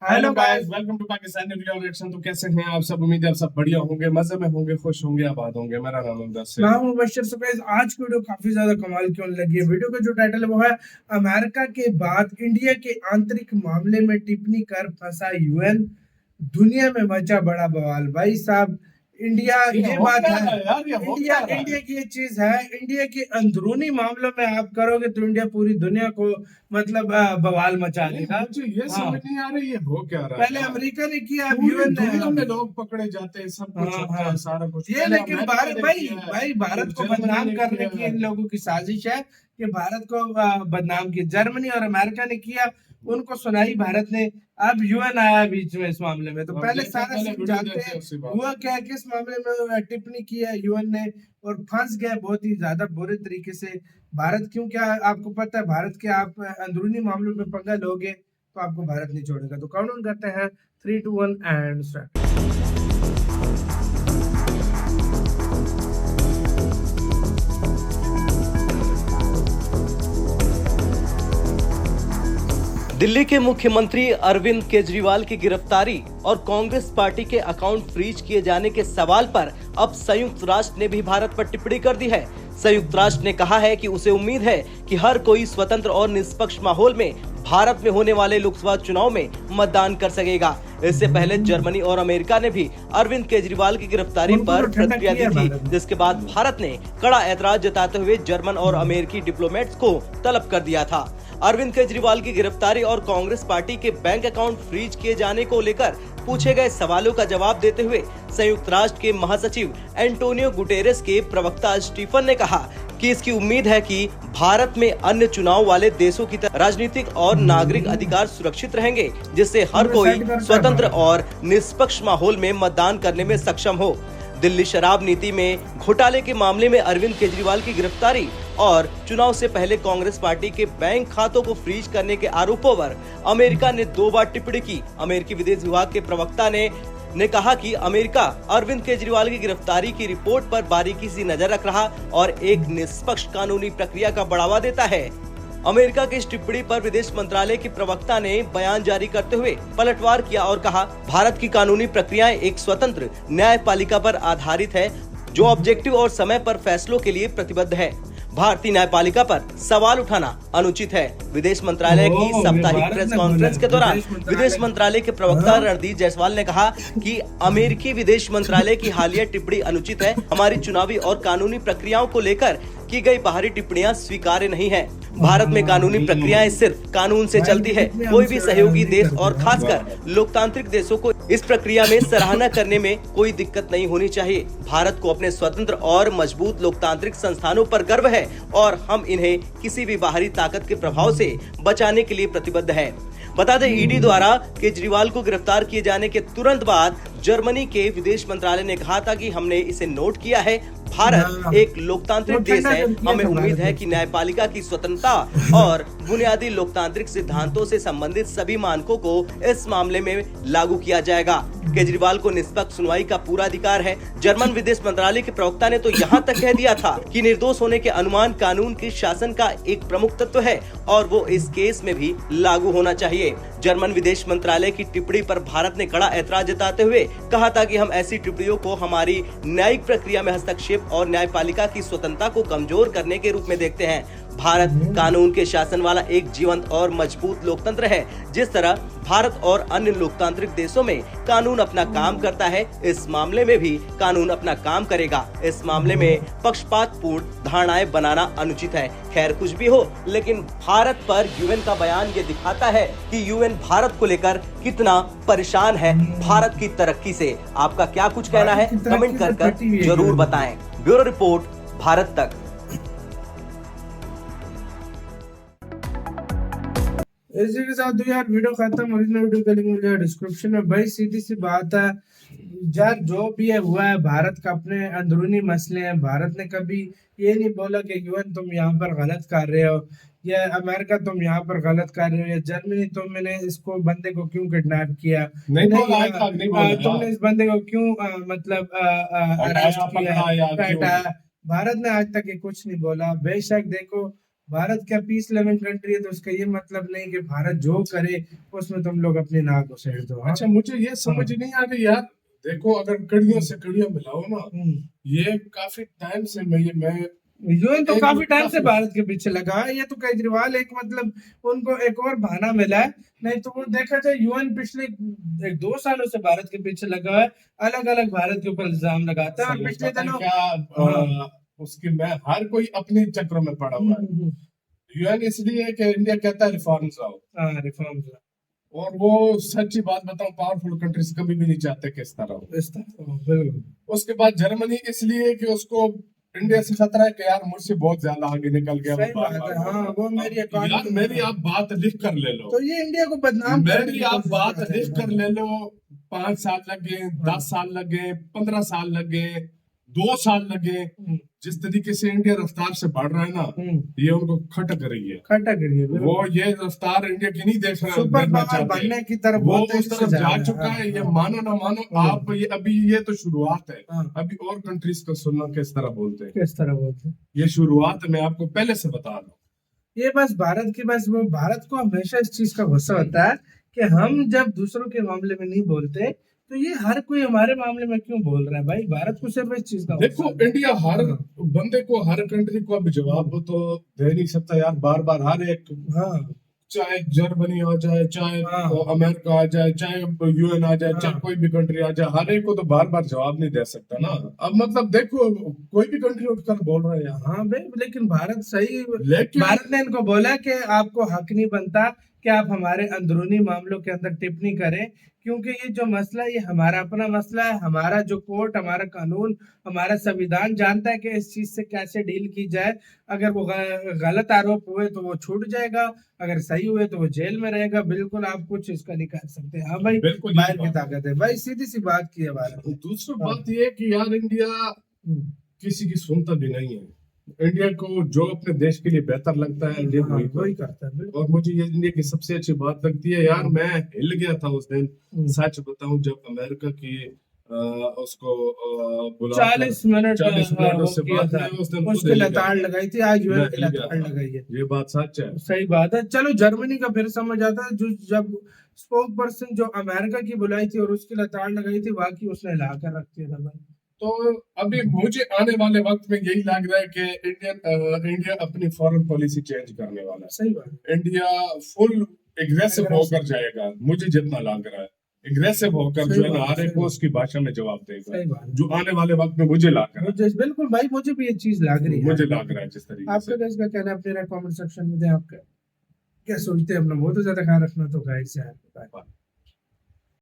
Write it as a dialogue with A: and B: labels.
A: Hello
B: hello
A: guys,
B: guys.
A: Welcome to Pakistani real reaction. तो कैसे हैं आप सब? उम्मीद है आप सब बढ़िया होंगे, मजे में होंगे, खुश होंगे, आबाद होंगे। मेरा नाम है
B: मैं
A: मुदस्सिर।
B: हूं मुबशर। सो गाइस, आज की वीडियो काफी ज्यादा कमाल की होने लगी है। वीडियो का जो टाइटल है वो है अमेरिका के बाद इंडिया के आंतरिक मामले में टिप्पणी कर फंसा यूएन, दुनिया में मचा बड़ा बवाल। भाई साहब, इंडिया,
A: ये
B: ये
A: हो
B: बात
A: क्या
B: है।
A: रहा है यार? ये हो
B: इंडिया
A: क्या रहा है?
B: इंडिया की ये चीज है। इंडिया के अंदरूनी मामलों में आप करोगे तो इंडिया पूरी दुनिया को मतलब बवाल मचा
A: नहीं,
B: देगा।
A: मुझे ये
B: हाँ,
A: समझ नहीं आ रही ये हो क्या रहा है
B: पहले
A: यार।
B: अमेरिका ने किया, अब
A: पूरी
B: यूएन ने।
A: दुनिया में लोग पकड़े जाते हैं, सब कुछ
B: हाँ
A: होता
B: हाँ,
A: है, सारा कुछ
B: ये
A: पहले
B: लेकिन
A: अमेरिका
B: भारत,
A: ने
B: भाई
A: किया है,
B: भाई
A: फिर
B: भारत को
A: जर्मनी
B: बदनाम
A: ने
B: करने
A: किया
B: की
A: है।
B: इन लोगों की साजिश है कि भारत को बदनाम की। जर्मनी और अमेरिका ने किया, उनको सुनाई भारत ने। अब यूएन आया बीच में इस मामले में, तो
A: तो अब
B: पहले
A: देखते हैं,
B: सारा
A: पहले
B: सीन
A: वीडियो
B: जानते
A: देखते
B: हैं
A: हैं उसके बाद।
B: हुआ क्या है, किस मामले में टिप्पणी की है यूएन ने और फंस गए बहुत ही ज्यादा बुरे तरीके से भारत। क्यों, क्या आपको पता है भारत के आप अंदरूनी मामलों में पंगा लोगे तो आपको भारत नहीं छोड़ेगा। तो काउंट डाउन करते हैं, 3 2 1 एंड स्टार्ट।
C: दिल्ली के मुख्यमंत्री अरविंद केजरीवाल की गिरफ्तारी और कांग्रेस पार्टी के अकाउंट फ्रीज किए जाने के सवाल पर अब संयुक्त राष्ट्र ने भी भारत पर टिप्पणी कर दी है। संयुक्त राष्ट्र ने कहा है कि उसे उम्मीद है कि हर कोई स्वतंत्र और निष्पक्ष माहौल में भारत में होने वाले लोकसभा चुनाव में मतदान कर सकेगा। इससे पहले जर्मनी और अमेरिका ने भी अरविंद केजरीवाल की गिरफ्तारी
B: उनको
C: पर
B: तो ठंडा
C: प्रतिक्रिया दी
B: किया
C: थी,
B: भारत ने।
C: जिसके बाद भारत ने कड़ा ऐतराज जताते हुए जर्मन और अमेरिकी डिप्लोमेट्स को तलब कर दिया था। अरविंद केजरीवाल की गिरफ्तारी और कांग्रेस पार्टी के बैंक अकाउंट फ्रीज किए जाने को लेकर पूछे गए सवालों का जवाब देते हुए संयुक्त राष्ट्र के महासचिव एंटोनियो गुटेरेस के प्रवक्ता स्टीफन ने कहा कि इसकी उम्मीद है कि भारत में अन्य चुनाव वाले देशों की तरह राजनीतिक और नागरिक अधिकार सुरक्षित रहेंगे, जिससे हर कोई स्वतंत्र और निष्पक्ष माहौल में मतदान करने में सक्षम हो। दिल्ली शराब नीति में घोटाले के मामले में अरविंद केजरीवाल की गिरफ्तारी और चुनाव से पहले कांग्रेस पार्टी के बैंक खातों को फ्रीज करने के आरोपों पर अमेरिका ने 2 बार टिप्पणी की। अमेरिकी विदेश विभाग के प्रवक्ता ने कहा कि अमेरिका अरविंद केजरीवाल की गिरफ्तारी की रिपोर्ट पर बारीकी से नजर रख रहा और एक निष्पक्ष कानूनी प्रक्रिया का बढ़ावा देता है। अमेरिका की इस टिप्पणी पर विदेश मंत्रालय की प्रवक्ता ने बयान जारी करते हुए पलटवार किया और कहा, भारत की कानूनी प्रक्रियाएं एक स्वतंत्र न्यायपालिका पर आधारित है जो ऑब्जेक्टिव और समय पर फैसलों के लिए प्रतिबद्ध है। भारतीय न्यायपालिका पर सवाल उठाना अनुचित है। विदेश मंत्रालय की साप्ताहिक प्रेस कॉन्फ्रेंस के दौरान विदेश मंत्रालय के प्रवक्ता रणदीप जायसवाल ने कहा कि अमेरिकी विदेश मंत्रालय की हालिया टिप्पणी अनुचित है। हमारी चुनावी और कानूनी प्रक्रियाओं को लेकर की गई बाहरी टिप्पणियां स्वीकार्य नहीं है। भारत में कानूनी प्रक्रियाएं सिर्फ कानून से चलती है। कोई भी सहयोगी देश और खासकर लोकतांत्रिक देशों को इस प्रक्रिया में सराहना करने में कोई दिक्कत नहीं होनी चाहिए। भारत को अपने स्वतंत्र और मजबूत लोकतांत्रिक संस्थानों पर गर्व है और हम इन्हें किसी भी बाहरी ताकत के प्रभाव से बचाने के लिए प्रतिबद्ध है। बता दें, ईडी द्वारा केजरीवाल को गिरफ्तार किए जाने के तुरंत बाद जर्मनी के विदेश मंत्रालय ने कहा था कि हमने इसे नोट किया है। भारत एक लोकतांत्रिक देश है। हमें उम्मीद है कि न्यायपालिका की स्वतंत्रता और बुनियादी लोकतांत्रिक सिद्धांतों से संबंधित सभी मानकों को इस मामले में लागू किया जाएगा। केजरीवाल को निष्पक्ष सुनवाई का पूरा अधिकार है। जर्मन विदेश मंत्रालय के प्रवक्ता ने तो यहाँ तक कह दिया था कि निर्दोष होने के अनुमान कानून के शासन का एक प्रमुख तत्व है और वो इस केस में भी लागू होना चाहिए। जर्मन विदेश मंत्रालय की टिप्पणी पर भारत ने कड़ा ऐतराज जताते हुए कहा था कि हम ऐसी टिप्पणियों को हमारी न्यायिक प्रक्रिया में हस्तक्षेप और न्यायपालिका की स्वतंत्रता को कमजोर करने के रूप में देखते हैं। भारत कानून के शासन वाला एक जीवंत और मजबूत लोकतंत्र है। जिस तरह भारत और अन्य लोकतांत्रिक देशों में कानून अपना काम करता है, इस मामले में भी कानून अपना काम करेगा। इस मामले में पक्षपातपूर्ण धारणाएं बनाना अनुचित है। खैर, कुछ भी हो, लेकिन भारत पर यूएन का बयान ये दिखाता है कि यूएन भारत को लेकर कितना परेशान है भारत की तरक्की से। आपका क्या कुछ कहना है, कमेंट कर जरूर बताएं। ब्यूरो रिपोर्ट, भारत तक।
B: इसी के साथ तो यार वीडियो खत्म। ओरिजिनल वीडियो का लिंक मुझे डिस्क्रिप्शन में। भाई सीधी सी बात है यार, जो भी है हुआ है, भारत का अपने अंदरूनी मसले हैं। भारत ने कभी ये नहीं बोला कि यूएन तुम यहाँ पर गलत कर रहे हो, या अमेरिका तुम यहाँ पर गलत कर रहे हो, या जर्मनी तुमने इसको बंदे को क्यों किडनैप किया,
A: नहीं बोला, आज तक नहीं बोला
B: तुमने इस बंदे को क्यों मतलब अरेस्ट
A: हटाया,
B: किया,
A: पकड़ा या क्यों?
B: हटाया। भारत ने आज तक ये कुछ नहीं बोला। बेशक देखो, भारत क्या पीस लविंग कंट्री है, तो उसका ये मतलब नहीं कि भारत जो करे उसमें तुम लोग अपनी नाक उसेड़ दो। हाँ?
A: अच्छा, मुझे ये समझ नहीं आ रही यार, देखो अगर कड़ियों से कड़ियां मिलाओ ना, ये काफी टाइम से मैं
B: यूएन तो
A: एक
B: काफी टाइम से
A: काफी-
B: भारत के पीछे लगा है। ये तो केजरीवाल एक मतलब उनको एक और बहाना मिला है, नहीं तो वो देखा जाए यूएन पिछले 2 सालों से भारत के पीछे लगा है, अलग अलग भारत के ऊपर इल्जाम लगाता है। और पिछले
A: पता है
B: दिनों
A: क्या
B: हाँ।
A: उसकी मैं हर कोई अपने चक्रों में पड़ा हुआ है। यूएन इसलिए है कि इंडिया कहता है रिफॉर्म्स आओ,
B: हाँ रिफॉर्म्स
A: और वो सच्ची बात बताऊं, पावरफुल कंट्रीज कभी भी नहीं चाहते कि इस तरह हो।
B: इस तरह बिल्कुल
A: उसके बाद जर्मनी इसलिए कि उसको इंडिया से खतरा है कि यार मुझसे बहुत ज्यादा आगे निकल गया,
B: सही
A: वो बार
B: बात है।
A: बार
B: हाँ वो मेरी
A: यार
B: इकोनॉमी
A: मेरी आप बात लिख कर ले लो,
B: तो ये इंडिया को बदनाम करने
A: मेरी
B: की
A: आप
B: कोशिश
A: बात
B: करते हैं।
A: लिख कर ले लो। 5 साल लगे, 10 साल लगे, 15 साल लगे, 2 साल लगे, जिस तरीके से इंडिया रफ्तार से बढ़ रहा है ना, ये उनको खटक रही है।
B: खटक रही है
A: वो ये रफ्तार इंडिया की नहीं देख रहा,
B: सुपर
A: देखना
B: पावर
A: चाहते।
B: बनने की तरफ
A: वो
B: बहुत
A: उस
B: तेजी से
A: तरफ
B: जा
A: जा
B: रहा है।
A: चुका है, ये
B: हाँ,
A: मानो ना मानो आप, ये अभी ये तो शुरुआत है।
B: हाँ।
A: अभी और कंट्रीज को सुनना किस तरह बोलते हैं,
B: किस तरह बोलते हैं।
A: ये शुरुआत है, मैं आपको पहले से बता दूं।
B: ये बस भारत की बस वो भारत को हमेशा इस चीज का गुस्सा होता है कि हम जब दूसरों के मामले में नहीं बोलते तो ये हर कोई हमारे मामले में क्यों बोल रहा है। भाई भारत को सिर्फ इस चीज का
A: देखो
B: गुस्सा है।
A: इंडिया हर
B: हाँ।
A: बंदे को, हर कंट्री को अब जवाब तो दे नहीं सकता यार, बार बार हर एक,
B: हाँ
A: चाहे जर्मनी आ जाए, चाहे
B: हाँ।
A: अमेरिका आ जाए, चाहे यूएन आ जाए, चाहे
B: हाँ।
A: कोई भी कंट्री आ जाए, हर एक को तो बार बार जवाब नहीं दे सकता ना। अब मतलब देखो कोई भी कंट्री उठकर बोल रहा है यार,
B: हाँ भाई लेकिन भारत सही,
A: लेकिन
B: भारत ने इनको बोला कि आपको हक नहीं बनता कि आप हमारे अंदरूनी मामलों के अंदर टिप्पणी करें, क्योंकि ये जो मसला है ये हमारा अपना मसला है। हमारा जो कोर्ट, हमारा कानून, हमारा संविधान जानता है कि इस चीज से कैसे डील की जाए। अगर वो गलत आरोप हुए तो वो छूट जाएगा, अगर सही हुए तो वो जेल में रहेगा। बिल्कुल आप कुछ इसका नहीं कर सकते। हाँ भाई
A: बिल्कुल यही
B: बाहर की
A: बात है।
B: ताकत है भाई, सीधी सी बात की है भारत ने।
A: दूसरी बात ये है कि यार इंडिया किसी की सुनता भी नहीं है। इंडिया को जो अपने देश के लिए बेहतर लगता है इंडिया
B: हाँ,
A: वही
B: वही
A: करता
B: करता है
A: है।
B: बिल्कुल।
A: और मुझे ये इंडिया की सबसे अच्छी बात लगती है यार, मैं हिल गया था उस दिन, सच बताऊं, जब अमेरिका की उसको बुला
B: 40 मिनट
A: 40 मिनट
B: वो
A: उससे
B: किया
A: बात
B: था,
A: में उस दिन
B: उसके
A: खुद हिल गया
B: लताड़
A: था।
B: लगाई थी, आज यूएन
A: मैं
B: की
A: हिल गया
B: लताड़
A: था।
B: लगाई है।
A: ये बात सच है।
B: सही बात है। चलो जर्मनी का फिर समझ आता है, जो जब स्पोक पर्सन जो अमेरिका की बुलाई थी और उसकी लताड़ लगाई थी, बाकी उसने ला कर रख दिया था भाई।
A: तो अभी मुझे आने वाले वक्त में यही लग रहा है कि इंडिया अपनी फॉरेन पॉलिसी चेंज करने वाला है।
B: सही बात है।
A: इंडिया फुल एग्रेसिव होकर जाएगा, मुझे जितना लग रहा है। एग्रेसिव होकर जो है ना, हर एक को उसकी भाषा में जवाब देगा,
B: सही बात है।
A: जो आने वाले वक्त में मुझे लग रहा
B: मुझे बिल्कुल भाई, मुझे भी ये चीज लग रही
A: है,
B: है।
A: मुझे लग रहा है जिस तरीके
B: आपका
A: से।
B: कैसे कहना है अपने कमेंट सेक्शन में दें। आपका क्या सोचते हैं अपना बहुत ज्यादा ख्याल रखना, तो गाइड से है।